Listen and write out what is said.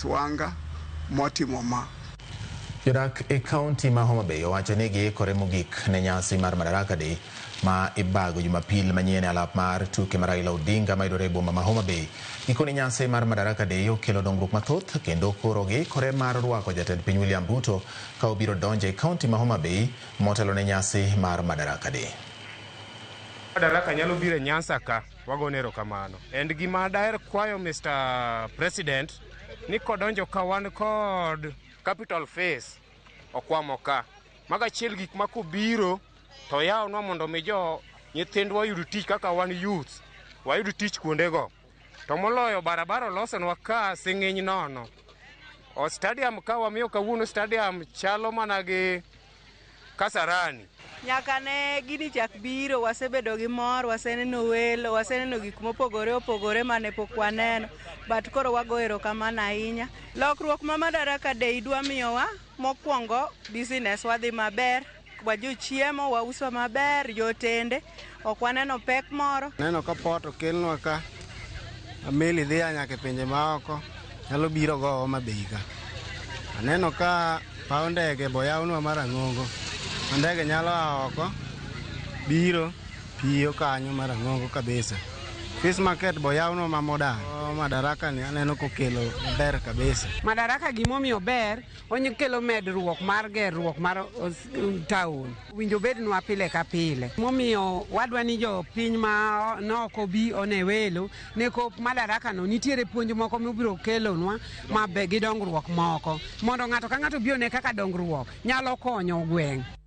Swanga motimo ma. Jodak e kaunti ma Homa Bay owacho ni giikore mogik ne nyasi mar Madaraka Day ma ibago Jumapil manyien e alap mar tuke mar Raila Odinga ma yudore e boma ma Homa Bay. Gikone nyasi mar Madaraka Day okelo dongruok mathoth kendo koro giikore mar rwako jatend piny William Ruto ka obiro donjo e kaunti ma Homa Bay motelo ne nyasi mar Madaraka Day. Madaraka nyalo biro e Nyanza ka, wagone erokamano. And gima daher kwayo Mr. President ni kodonjo ka wan kod capital phase okwamo ka. Maga chiel gik ma kubiro to yawnwa mondo mi jo nyithindwa yud tich kaka wan youth. Wayud tich kuondego. To moloyo barabara olosonwa ka sing'eny nono. O stadium ka wamiyo kawuono stadium chalo mana gi Kasarani. Nyaka ne gini chak biro wasebedo gi mor, waseneno welo, waseneno gik mopogore opogore mane pok waneno, but koro wago erokamano ahinya. Lokruok ma Madaraka Day dwa miyowa mokwongo business wadhi maber, wajochiemo wauso maber, jotende ok waneno pek moro. Neno ka pot okelnwa ka ameli dhi nyaka e pinje maoko nyalo biro go Homa Bay ka. Aneno ka paw ndege boyawnwa mar Ang'ongo. Ndege nyalo oko biro piyo kanyo mar Ang'ongo kabisa. Fish market boyawnwa ma modern. Madaraka ni aneno kokelo ber kabisa. Madaraka gimomiyo ber, onyalo medruok mar gerruok mar town. Winjo bednwa pile ka pile. Momiyo wadwa ni jo piny ma noko bi one welo ne ko Madaraka no nitiere puonj moko mibiro kelonwa mabe gi dongruok moko. Mondo ng'ato ka ng'ato bi one kaka dongruok nyalo konyo gweng'.